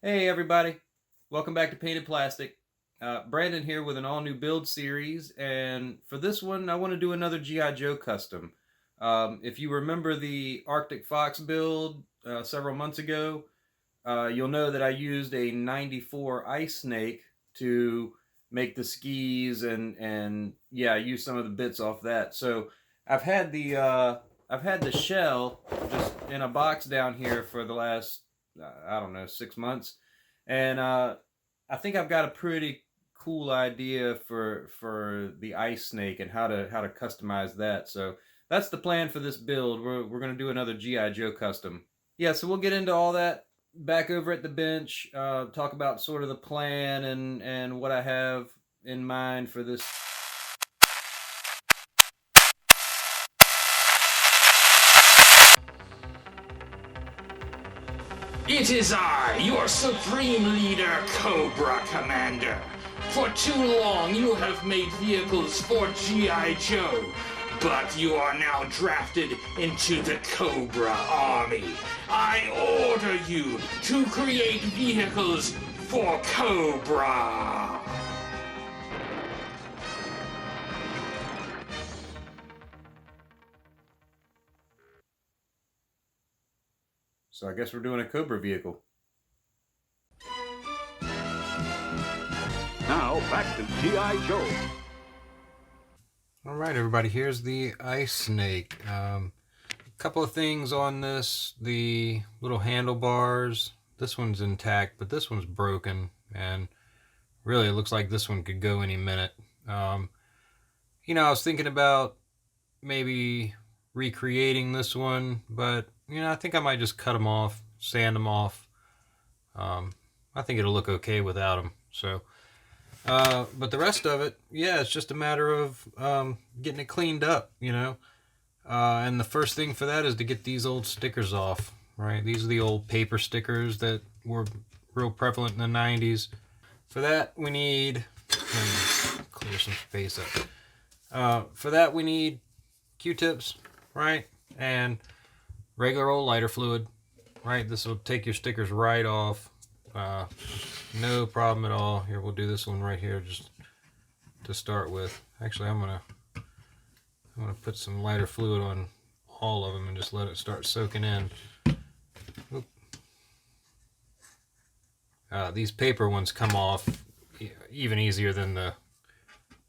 Hey everybody, welcome back to Payne-ted Plastic. Brandon here with an all-new build series, and for this one I want to do another G.I. Joe custom. If you remember the Arctic Fox build several months ago, you'll know that I used a 94 ice snake to make the skis and yeah, I used some of the bits off that. So I've had the shell just in a box down here for the last I don't know 6 months, and I think I've got a pretty cool idea for the ice snake and how to customize that. So that's the plan for this build. We're gonna do another GI Joe custom. Yeah, so we'll get into all that back over at the bench, talk about sort of the plan and what I have in mind for this. It is I, your supreme leader, Cobra Commander. For too long you have made vehicles for G.I. Joe, but you are now drafted into the Cobra Army. I order you to create vehicles for Cobra. So I guess we're doing a Cobra vehicle. Now back to G.I. Joe. All right, everybody, here's the ice snake. A couple of things on this: the little handlebars. This one's intact, but this one's broken, and really it looks like this one could go any minute. I was thinking about maybe recreating this one, but I think I might just cut them off, sand them off. I think it'll look okay without them. So, but the rest of it, yeah, it's just a matter of getting it cleaned up, and the first thing for that is to get these old stickers off, right? These are the old paper stickers that were real prevalent in the 90s. For that, we need, let me clear some space up. For that, we need Q-tips, right? And regular old lighter fluid, right? This will take your stickers right off. No problem at all. Here, we'll do this one right here just to start with. Actually, I'm gonna put some lighter fluid on all of them and just let it start soaking in. These paper ones come off even easier than the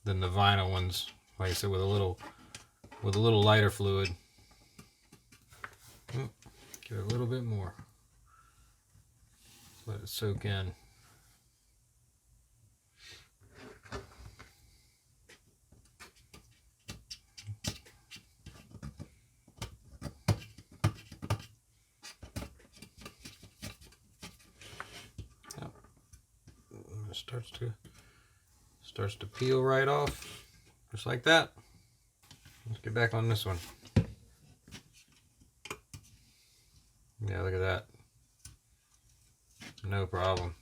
vinyl ones. Like I said, with a little lighter fluid. Give it a little bit more. Let it soak in. It starts to peel right off, just like that. Let's get back on this one. Yeah, look at that. No problem.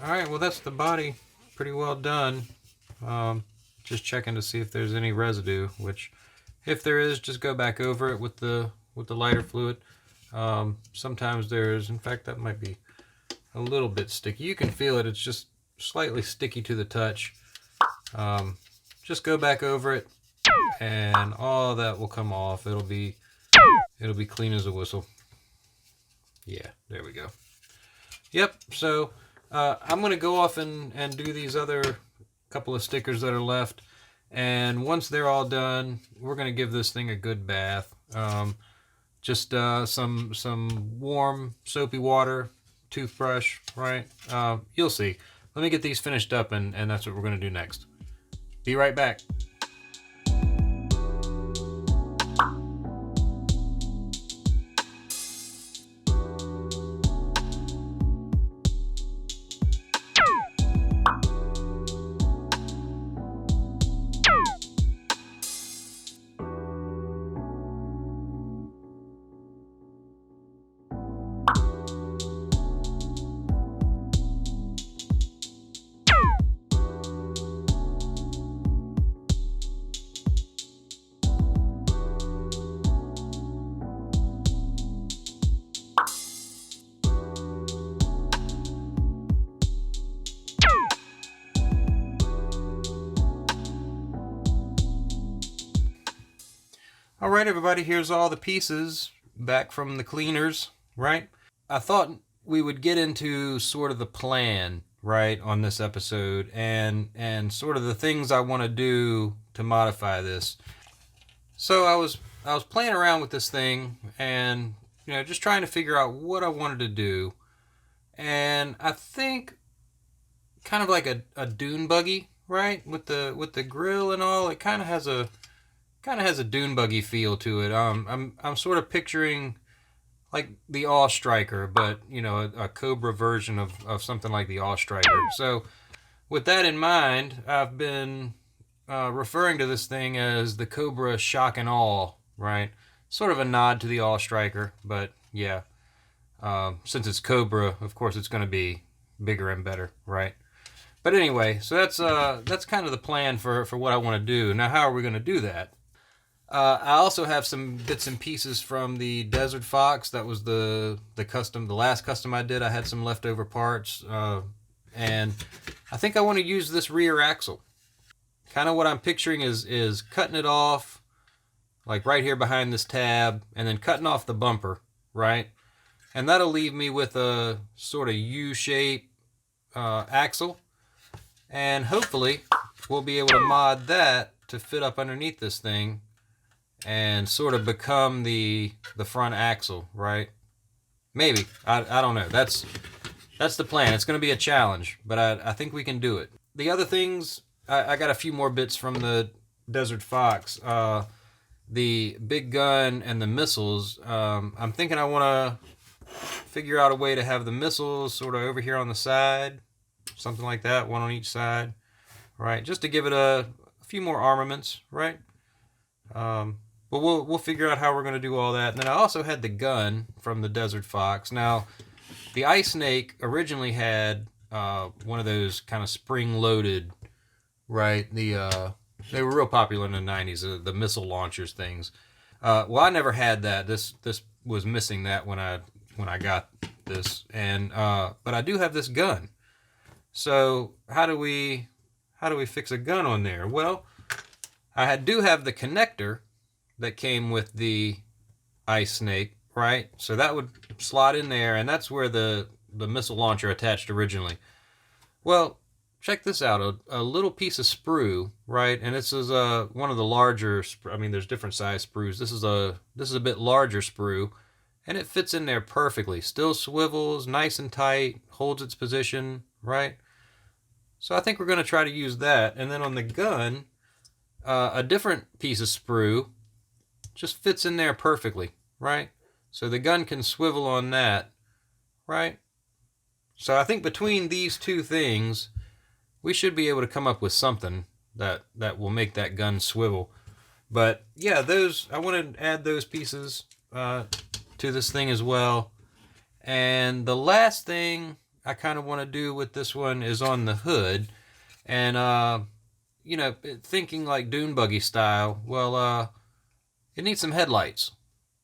Alright, well that's the body. Pretty well done. Just checking to see if there's any residue, which if there is, just go back over it with the lighter fluid. Sometimes there's, in fact, that might be a little bit sticky. You can feel it, it's just slightly sticky to the touch. Just go back over it and all that will come off. It'll be clean as a whistle. Yeah, there we go. Yep, so I'm going to go off and do these other couple of stickers that are left, and once they're all done, we're going to give this thing a good bath. Just some warm soapy water, toothbrush, right? You'll see. Let me get these finished up, and that's what we're going to do next. Be right back. All right, everybody, here's all the pieces back from the cleaners, right? I thought we would get into sort of the plan, right, on this episode and sort of the things I want to do to modify this. So I was playing around with this thing and just trying to figure out what I wanted to do. And I think kind of like a dune buggy, right? With the grill and all, it kind of has a dune buggy feel to it. I'm sort of picturing like the Awe Striker, but a Cobra version of something like the Awe Striker. So with that in mind, I've been referring to this thing as the Cobra Shock and Awe, right? Sort of a nod to the Awe Striker, but yeah, since it's Cobra, of course it's going to be bigger and better, right? But anyway, so that's kind of the plan for what I want to do. Now, how are we going to do that? I also have some bits and pieces from the Desert Fox. That was the last custom I did. I had some leftover parts, and I think I want to use this rear axle. Kind of what I'm picturing is cutting it off, like right here behind this tab, and then cutting off the bumper, right? And that'll leave me with a sort of U-shape axle, and hopefully we'll be able to mod that to fit up underneath this thing and sort of become the front axle, right? Maybe. I don't know. That's the plan. It's going to be a challenge, but I think we can do it. The other things, I got a few more bits from the Desert Fox. The big gun and the missiles. I'm thinking I want to figure out a way to have the missiles sort of over here on the side, something like that, one on each side, right? Just to give it a few more armaments, right? But we'll figure out how we're going to do all that. And then I also had the gun from the Desert Fox. Now, the Ice Snake originally had one of those kind of spring-loaded, right? They were real popular in the 90s, the missile launchers things. Well, I never had that. This was missing that when I got this, and but I do have this gun. So how do we fix a gun on there? Well, I do have the connector that came with the Ice Snake, right? So that would slot in there, and that's where the missile launcher attached originally. Well, check this out, a little piece of sprue, right? And this is one of the larger, I mean, there's different size sprues. This is a bit larger sprue, and it fits in there perfectly. Still swivels, nice and tight, holds its position, right? So I think we're going to try to use that. And then on the gun, a different piece of sprue just fits in there perfectly, right? So the gun can swivel on that, right? So I think between these two things, we should be able to come up with something that will make that gun swivel. But yeah, I want to add those pieces to this thing as well. And the last thing I kind of want to do with this one is on the hood. And, thinking like dune buggy style, well, it needs some headlights,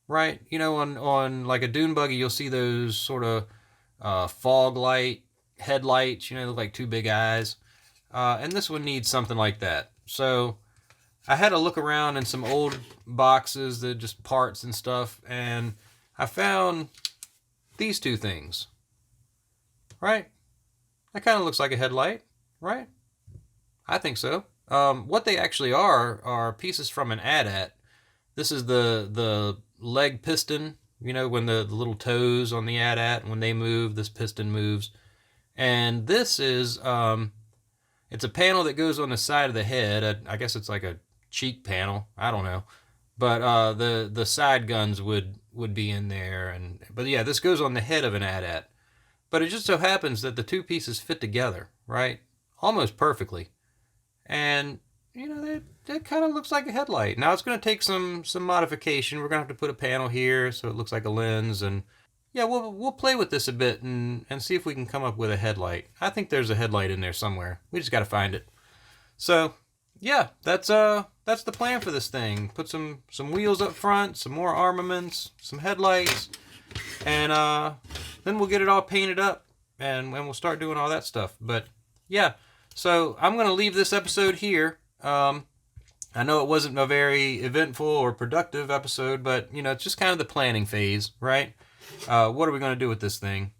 right? On like a dune buggy, you'll see those sort of fog light headlights, look like two big eyes. And this one needs something like that. So I had to look around in some old boxes, that just parts and stuff, and I found these two things, right? That kind of looks like a headlight, right? I think so. What they actually are pieces from an AT-AT. This is the leg piston, when the little toes on the AT-AT, when they move, this piston moves. And this is, it's a panel that goes on the side of the head. I guess it's like a cheek panel. I don't know. But the side guns would be in there. But yeah, this goes on the head of an AT-AT. But it just so happens that the two pieces fit together, right? Almost perfectly. And that kind of looks like a headlight. Now it's going to take some modification. We're going to have to put a panel here so it looks like a lens, and yeah, we'll play with this a bit and see if we can come up with a headlight. I think there's a headlight in there somewhere. We just got to find it. So yeah, that's the plan for this thing. Put some wheels up front, some more armaments, some headlights, and then we'll get it all painted up and we'll start doing all that stuff. But yeah. So I'm going to leave this episode here. I know it wasn't a very eventful or productive episode, but, you know, it's just kind of the planning phase, right? What are we going to do with this thing?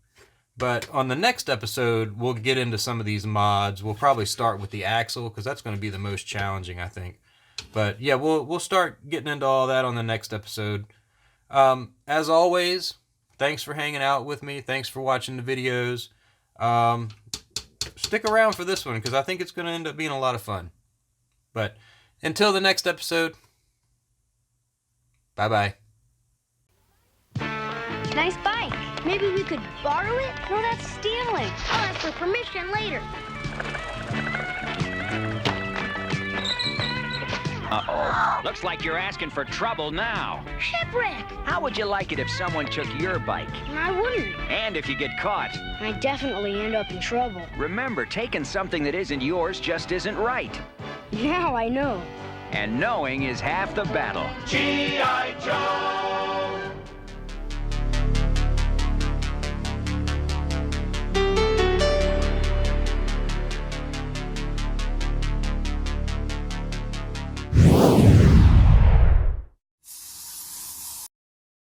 But on the next episode, we'll get into some of these mods. We'll probably start with the axle, because that's going to be the most challenging, I think. But yeah, we'll start getting into all that on the next episode. As always, thanks for hanging out with me. Thanks for watching the videos. Stick around for this one, because I think it's going to end up being a lot of fun. But until the next episode, bye-bye. Nice bike. Maybe we could borrow it? No, that's stealing. I'll ask for permission later. Uh-oh. Looks like you're asking for trouble now. Shipwreck. How would you like it if someone took your bike? I wouldn't. And if you get caught? I'd definitely end up in trouble. Remember, taking something that isn't yours just isn't right. Now I know. And knowing is half the battle. G.I. Joe!